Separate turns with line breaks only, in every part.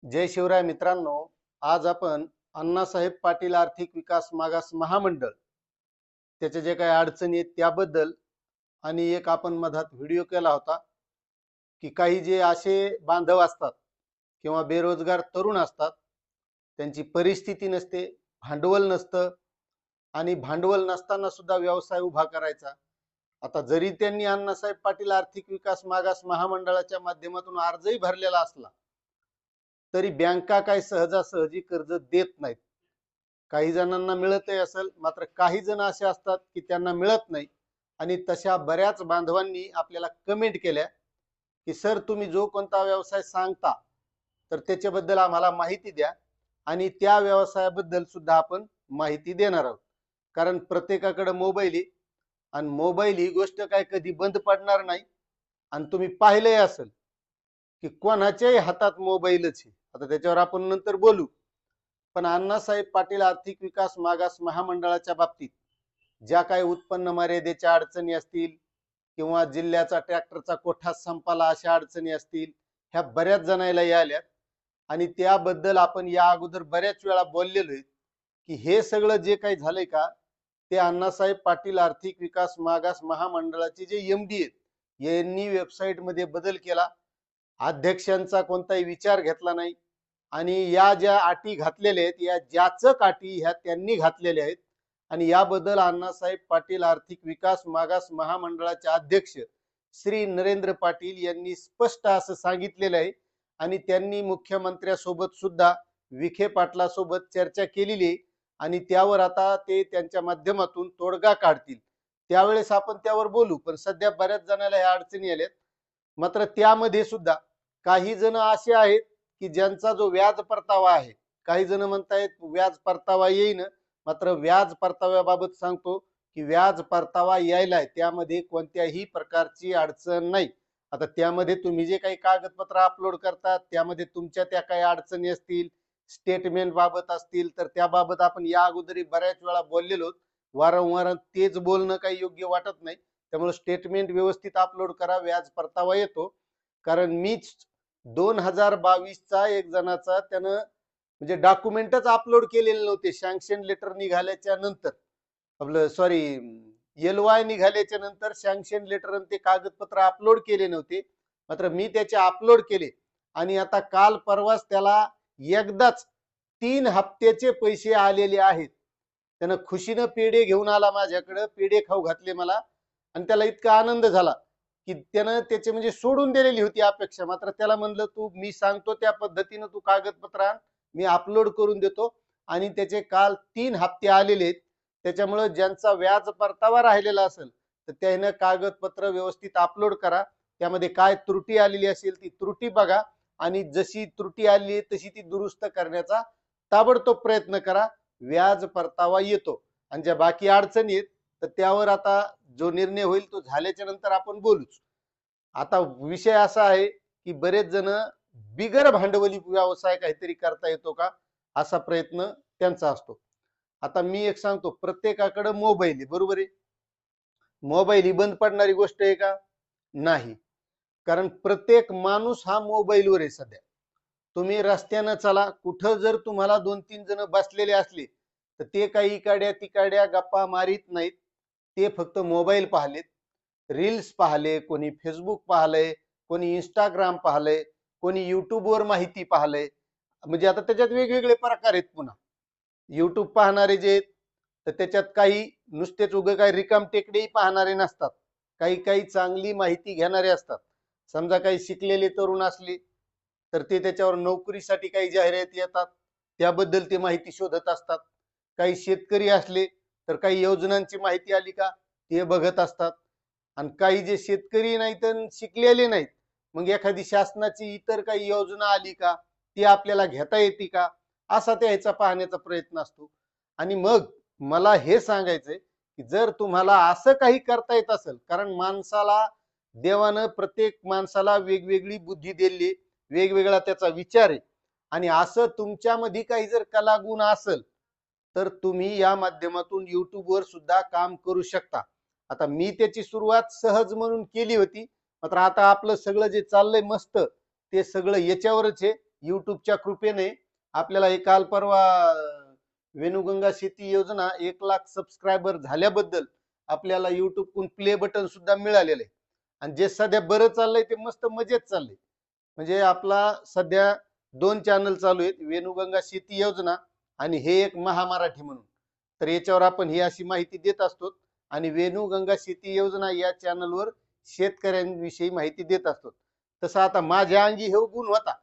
जय शिवराय मित्रांनो, आज आपण अण्णासाहेब पाटील आर्थिक विकास मागास महामंडळ त्याचे जे काही अडचणी आहेत त्याबद्दल आणि एक आपण मधात व्हिडिओ केला होता की काही जे असे बांधव असतात किंवा बेरोजगार तरुण असतात, त्यांची परिस्थिती नसते, भांडवल नसतं आणि भांडवल नसताना सुद्धा व्यवसाय उभा करायचा. आता जरी त्यांनी अण्णासाहेब पाटील आर्थिक विकास मागास महामंडळाच्या माध्यमातून अर्जही भरलेला असला तरी बँका काय सहजासहजी कर्ज देत नाहीत. काही जणांना मिळतही असेल, मात्र काही जण असे असतात की त्यांना मिळत नाही. आणि तशा बऱ्याच बांधवांनी आपल्याला कमेंट केल्या की सर, तुम्ही जो कोणता व्यवसाय सांगता तर त्याच्याबद्दल आम्हाला माहिती द्या आणि त्या व्यवसायाबद्दल सुद्धा आपण माहिती देणार आहोत. कारण प्रत्येकाकडे मोबाईल आहे आणि मोबाईल ही गोष्ट काय कधी बंद पडणार नाही. आणि तुम्ही पाहिलंही असेल की कोणाच्याही हातात मोबाईलच आहे. आता त्याच्यावर आपण नंतर बोलू. पण अण्णासाहेब पाटील आर्थिक विकास मागास महामंडळाच्या बाबतीत ज्या काही उत्पन्न मर्यादेच्या अडचणी असतील किंवा जिल्ह्याचा ट्रॅक्टरचा कोठा संपाला अशा अडचणी असतील, ह्या बऱ्याच जणांना आल्यात आणि त्याबद्दल आपण या अगोदर बऱ्याच वेळा बोललेलो आहे की हे सगळं जे काही झालंय का ते अण्णासाहेब पाटील आर्थिक विकास मागास महामंडळाचे जे एमडी आहेत यांनी वेबसाईट मध्ये बदल केला, अध्यक्षांचा कोणताही विचार घेतला नाही आणि या ज्या अटी घातलेल्या आहेत या जाचक अटी ह्या त्यांनी घातलेल्या आहेत. आणि याबद्दल अण्णासाहेब पाटील आर्थिक विकास मागास महामंडळाचे अध्यक्ष श्री नरेंद्र पाटील यांनी स्पष्ट असं सांगितलेलं आहे. आणि त्यांनी मुख्यमंत्र्यासोबत सुद्धा विखे पाटलासोबत चर्चा केलेली आहे आणि त्यावर आता ते त्यांच्या माध्यमातून तोडगा काढतील. त्यावेळेस आपण त्यावर बोलू. पण सध्या बऱ्याच जणांना ह्या अडचणी आल्यात. मात्र त्यामध्ये सुद्धा काही जण असे आहेत की ज्यांचा जो व्याज परतावा आहे, काही जण म्हणतायत व्याज परतावा येईन, मात्र व्याज परताव्याबाबत सांगतो की व्याज परतावा यायलाय, त्यामध्ये कोणत्याही प्रकारची अडचण नाही. आता त्यामध्ये तुम्ही जे काही कागदपत्र अपलोड करतात त्यामध्ये तुमच्या त्या काही अडचणी असतील, स्टेटमेंट बाबत असतील, तर त्याबाबत आपण या अगोदर बऱ्याच वेळा बोललेलो. वारंवार तेच बोलणं काही योग्य वाटत नाही. त्यामुळे स्टेटमेंट व्यवस्थित अपलोड करा, व्याज परतावा येतो. कारण मीच 2022चा एक जणाचा त्यानं म्हणजे डॉक्युमेंटच अपलोड केलेले नव्हते. सँक्शन लेटर निघाल्याच्या नंतर, आपलं सॉरी LOI निघाल्याच्या नंतर सँक्शन लेटर आणि ते कागदपत्र अपलोड केले नव्हते. मात्र मी त्याचे अपलोड केले आणि आता काल परवाच त्याला एकदाच 3 हप्त्याचे पैसे आलेले आहेत. त्यानं खुशीनं पेढे घेऊन आला माझ्याकडे, पेढे खाऊ घातले मला आणि त्याला इतका आनंद झाला की त्यानं त्याचे म्हणजे सोडून दिलेली होती अपेक्षा. मात्र त्याला म्हणलं तू मी सांगतो त्या पद्धतीनं तू कागदपत्र आण, मी अपलोड करून देतो. आणि त्याचे काल 3 हप्ते आलेले आहेत. त्याच्यामुळे ज्यांचा व्याज परतावा राहिलेला असेल तर त्यानं कागदपत्र व्यवस्थित अपलोड करा. त्यामध्ये काय त्रुटी आलेली असेल ती त्रुटी बघा आणि जशी त्रुटी आली आहे तशी ती दुरुस्त करण्याचा ताबडतोब प्रयत्न करा. व्याज परतावा येतो. आणि ज्या बाकी अडचणी आहेत तर त्यावर आता जो निर्णय होईल तो झाल्याच्या नंतर आपण बोलूच. आता विषय असा आहे की बरेच जण बिगर भांडवली व्यवसाय काहीतरी करता येतो का असा प्रयत्न त्यांचा असतो. आता मी एक सांगतो, प्रत्येकाकडे मोबाईल आहे, बरोबर आहे. मोबाईल ही बंद पडणारी गोष्ट आहे का? नाही. कारण प्रत्येक माणूस हा मोबाईलवर आहे सध्या. तुम्ही रस्त्यानं चला, कुठं जर तुम्हाला 2-3 जण बसलेले असले तर ते काही इकाड्या तिकाड्या गप्पा मारित नाहीत. ते फक्त मोबाईल पाहलेत, रील्स पाहले, कोणी फेसबुक पाहलंय, कोणी इंस्टाग्राम पाहलंय, कोणी युट्यूबवर माहिती पाहलंय. म्हणजे आता त्याच्यात वेगवेगळे प्रकार आहेत. पुन्हा युट्यूब पाहणारे जे आहेत तर त्याच्यात काही नुसतेच उगे काही रिकाम टेकडेही पाहणारे नसतात, काही काही चांगली माहिती घेणारे असतात. समजा काही शिकलेले तरुण असले तर ते त्याच्यावर नोकरीसाठी काही जाहिराती येतात, त्याबद्दल ते माहिती शोधत असतात. काही शेतकरी असले तर काही योजनांची माहिती आली का ते बघत असतात. आणि काही जे शेतकरी नाहीत आणि शिकलेले नाहीत, मग एखादी शासनाची इतर काही योजना आली का ती आपल्याला घेता येते का असा त्याचा पाहण्याचा प्रयत्न असतो. आणि मग मला हे सांगायचंय की जर तुम्हाला असं काही करता येत असेल, कारण माणसाला देवानं प्रत्येक माणसाला वेगवेगळी बुद्धी दिली, वेगवेगळा त्याचा विचार आहे. आणि असं तुमच्यामध्ये काही जर कलागुण असेल तर तुम्ही या माध्यमातून युट्यूबवर सुद्धा काम करू शकता. आता मी त्याची सुरुवात सहज म्हणून केली होती, मात्र आता आपलं सगळं जे चाललंय मस्त ते सगळं याच्यावरच आहे. युट्यूबच्या कृपेने आपल्याला हे काल परवा वेणुगंगा शेती योजना 1 लाख सबस्क्रायबर झाल्याबद्दल आपल्याला युट्यूबकडून प्ले बटन सुद्धा मिळालेलं आहे. आणि जे सध्या बरं चाललंय ते मस्त मजेत चाललंय. म्हणजे आपला सध्या 2 चॅनल चालू आहेत, वेणुगंगा शेती योजना आणि हे एक महामराठी म्हणून. तर याच्यावर आपण ही अशी माहिती देत असतो आणि वेणुगंगा शेती योजना या चॅनलवर शेतकऱ्यांविषयी माहिती देत असतो. तसं आता माझ्या अंगी हे गुण होता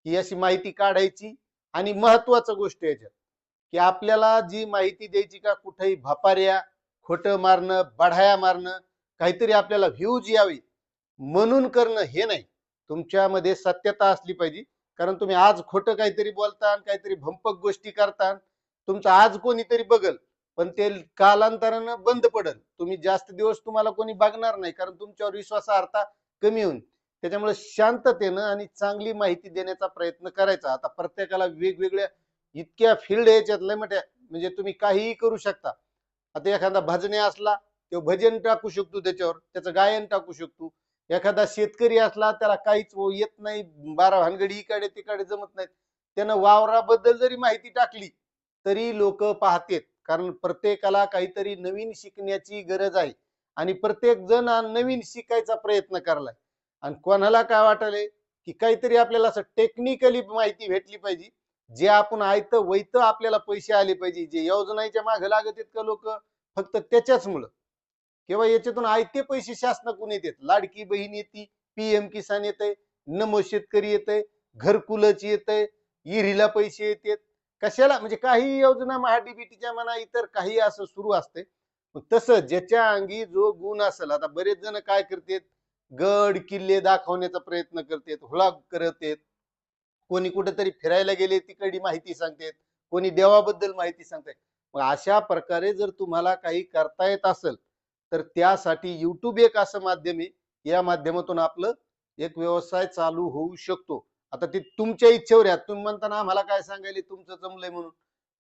ही अशी माहिती काढायची. आणि महत्वाचं गोष्ट याच्यात की आपल्याला जी माहिती द्यायची का कुठेही भापाऱ्या खोटं मारणं बढाया मारणं काहीतरी आपल्याला व्ह्यूज यावे म्हणून करणं हे नाही. तुमच्यामध्ये सत्यता असली पाहिजे. कारण तुम्ही आज खोटं काहीतरी बोलता काहीतरी भंपक गोष्टी करता, तुमचं आज कोणीतरी बघल पण ते कालांतरानं बंद पडल. तुम्ही जास्त दिवस तुम्हाला कोणी बघणार नाही कारण तुमच्यावर विश्वासार्हता कमी होईल. त्याच्यामुळे शांततेनं आणि चांगली माहिती देण्याचा प्रयत्न करायचा. आता प्रत्येकाला वेगवेगळ्या इतक्या फील्ड याच्यात लय मोठ्या म्हणजे तुम्ही काहीही करू शकता. आता एखादा भजने असला तो भजन टाकू शकतो, त्याच्यावर त्याचं गायन टाकू शकतो. एखादा शेतकरी असला त्याला काहीच येत नाही, 12 भानगडी इकडे तिकडे जमत नाहीत, त्यानं वावराबद्दल जरी माहिती टाकली तरी लोक पाहतेत. कारण प्रत्येकाला काहीतरी नवीन शिकण्याची गरज आहे आणि प्रत्येक जण नवीन शिकायचा प्रयत्न करलाय. आणि कोणाला काय वाटलंय की काहीतरी आपल्याला असं टेक्निकली माहिती भेटली पाहिजे, जे आपण आयतं वैतं आपल्याला पैसे आले पाहिजे. जे योजनेच्या मागे लागत आहेत का लोक फक्त त्याच्याच मुळे किंवा याच्यातून आयते पैसे शासनाकडून येतात. लाडकी बहीण येते, PM किसान येते, नमो शेतकरी येते, घरकुलच येते, इरीला पैसे येतात. कशाला म्हणजे काही योजना महाडीबीटीच्या म्हणा इतर काही असं सुरू असते. तसं ज्याच्या अंगी जो गुण असेल, आता बरेच जण काय करतात गड किल्ले दाखवण्याचा प्रयत्न करतात, व्लॉग करतात, कोणी कुठेतरी फिरायला गेले तिकडली माहिती सांगतात, कोणी देवाबद्दल माहिती सांगतात. मग अशा प्रकारे जर तुम्हाला काही करता येत असेल तर त्यासाठी युट्यूब एक असं माध्यम आहे, या माध्यमातून आपलं एक व्यवसाय चालू होऊ शकतो. आता ते तुमच्या इच्छेवर आहे. तुम्ही म्हणताना आम्हाला काय सांगायले तुमचं जमलंय म्हणून,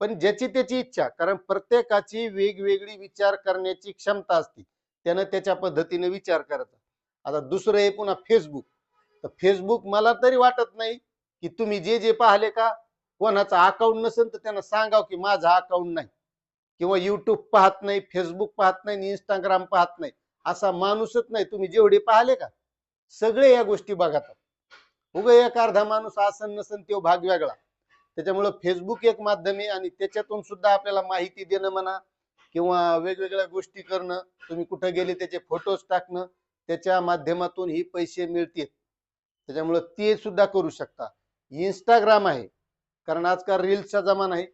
पण ज्याची त्याची इच्छा. कारण प्रत्येकाची वेगवेगळी विचार करण्याची क्षमता असते, त्यानं त्याच्या पद्धतीने विचार करायचा. आता दुसरं आहे पुन्हा फेसबुक. तर फेसबुक मला तरी वाटत नाही की तुम्ही जे जे पाहिले का कोणाचा अकाउंट नसेल तर त्यांना सांगाव की माझा अकाउंट नाही, किंवा युट्यूब पाहत नाही, फेसबुक पाहत नाही, इंस्टाग्राम पाहत नाही असा माणूसच नाही. तुम्ही जेवढे पाहिले का सगळे या गोष्टी बघतात. उगा एक अर्धा माणूस आसन नसन तो भाग वेगळा. त्याच्यामुळे फेसबुक एक माध्यम आहे आणि त्याच्यातून सुद्धा आपल्याला माहिती देणं म्हणा किंवा वेगवेगळ्या गोष्टी करणं, तुम्ही कुठे गेले त्याचे फोटोज टाकणं, त्याच्या माध्यमातून ही पैसे मिळतील. त्याच्यामुळे ते सुद्धा करू शकता. इंस्टाग्राम आहे, कारण आजकाल रील्सचा जमाना आहे.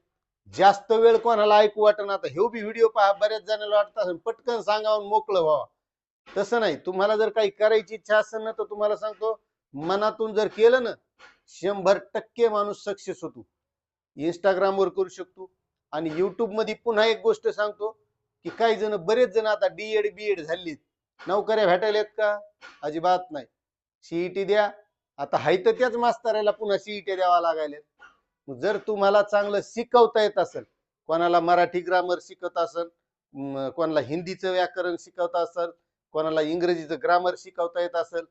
जास्त वेळ कोणाला ऐकू वाटत आता हे बी व्हिडिओ पहा, बऱ्याच जणांना वाटतं पटकन सांगावं मोकळं व्हावं. तसं नाही. तुम्हाला जर काही करायची इच्छा असेल ना तर तुम्हाला सांगतो मनातून जर केलं ना 100% माणूस सक्सेस होतो. इंस्टाग्राम वर करू शकतो. आणि युट्यूब मध्ये पुन्हा एक गोष्ट सांगतो की काही जण बरेच जण आता DED BEd झालीत, नोकऱ्या भेटायला आहेत का? अजिबात नाही. CET द्या, आता हाय तर त्याच मास्तराला पुन्हा CET द्यावा लागायला. जर तुम्हाला चांगलं शिकवता येत असेल, कोणाला मराठी ग्रामर शिकवत असेल, कोणाला हिंदीचं व्याकरण शिकवता असेल, कोणाला इंग्रजीचं ग्रामर शिकवता येत असेल,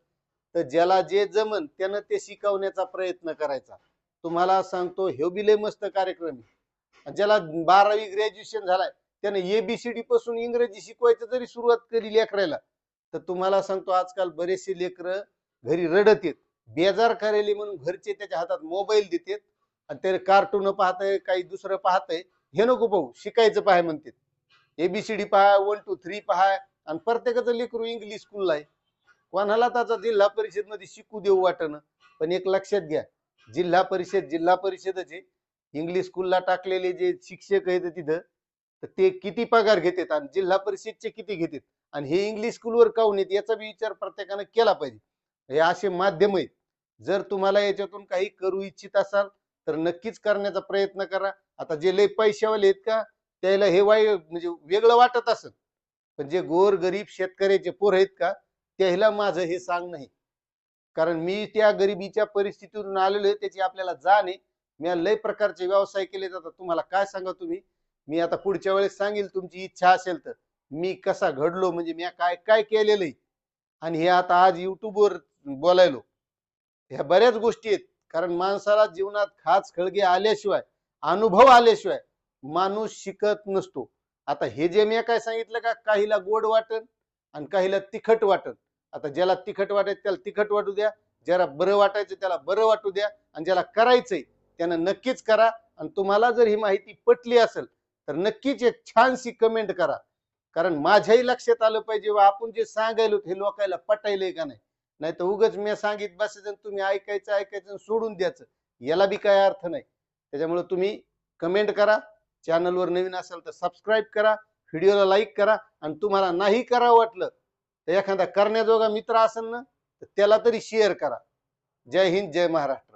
तर ज्याला जे जमन त्यानं ते शिकवण्याचा प्रयत्न करायचा. तुम्हाला सांगतो हे बी लय मस्त कार्यक्रम आहे. ज्याला 12वी ग्रॅज्युएशन झालाय त्याने ABCD पासून इंग्रजी शिकवायचं जरी सुरुवात केली लेकरायला, तर तुम्हाला सांगतो आजकाल बरेचसे लेकर घरी रडत येत, बेजार करायले म्हणून घरचे त्याच्या हातात मोबाईल देतात आणि ते कार्टून पाहतंय काही दुसरं पाहतंय. हे नको पाहू, शिकायचं पाहाय म्हणते. ABCD पहा, 1 2 3 पहा. आणि प्रत्येकाचं लेकरू इंग्लिश स्कूलला आहे. कोणाला त्याचा जिल्हा परिषद मध्ये शिकू देऊ वाटणं. पण एक लक्षात घ्या, जिल्हा परिषदचे इंग्लिश स्कूलला टाकलेले जे शिक्षक आहेत तिथं, तर ते किती पगार घेतात आणि जिल्हा परिषदचे किती घेतात आणि हे इंग्लिश स्कूलवर काऊन येत याचा विचार प्रत्येकानं केला पाहिजे. हे असे माध्यम आहेत. जर तुम्हाला याच्यातून काही करू इच्छित असाल तर नक्कीच करण्याचा प्रयत्न करा. आता जे लय पैशावाले आहेत का त्याला हे म्हणजे वेगळं वाटत असेल, पण जे गोर गरीब शेतकऱ्याचे पोर आहेत का त्याला माझं हे सांग नाही. कारण मी त्या गरिबीच्या परिस्थितीतून आलेलो आहे, त्याची आपल्याला जाण आहे. मी लय प्रकारचे व्यवसाय केले जातात. तुम्हाला काय सांगा तुम्ही, मी आता पुढच्या वेळेस सांगेल तुमची इच्छा असेल तर मी कसा घडलो, म्हणजे मी काय काय केलेलं आहे. आणि हे आता आज युट्यूबवर बोलायलो, ह्या बऱ्याच गोष्टी आहेत. कारण माणसाला जीवनात खाच खळगे आल्याशिवाय, अनुभव आल्याशिवाय माणूस शिकत नसतो. आता हे जे मी काय सांगितलं का, काहीला गोड वाटन आणि काहीला तिखट वाटन. आता ज्याला तिखट वाटायचं त्याला तिखट वाटू द्या, ज्याला बरं वाटायचं त्याला बरं वाटू द्या, आणि ज्याला करायचंय त्यानं नक्कीच करा. आणि तुम्हाला जर ही माहिती पटली असेल तर नक्कीच एक छानशी कमेंट करा. कारण माझ्याही लक्षात आलं पाहिजे व आपण जे सांगायलो हे लोकांना पटायलंय का नाही. नाही तर उगच मी सांगित बसायचं तुम्ही ऐकायचं सोडून द्यायचं, याला बी काय अर्थ नाही. त्याच्यामुळे तुम्ही कमेंट करा, चॅनलवर नवीन असाल तर सबस्क्राईब करा, व्हिडिओला लाईक करा, आणि तुम्हाला नाही करावं वाटलं तर एखादा करण्याजोगा मित्र असेल ना तर त्याला तरी शेअर करा. जय हिंद, जय महाराष्ट्र.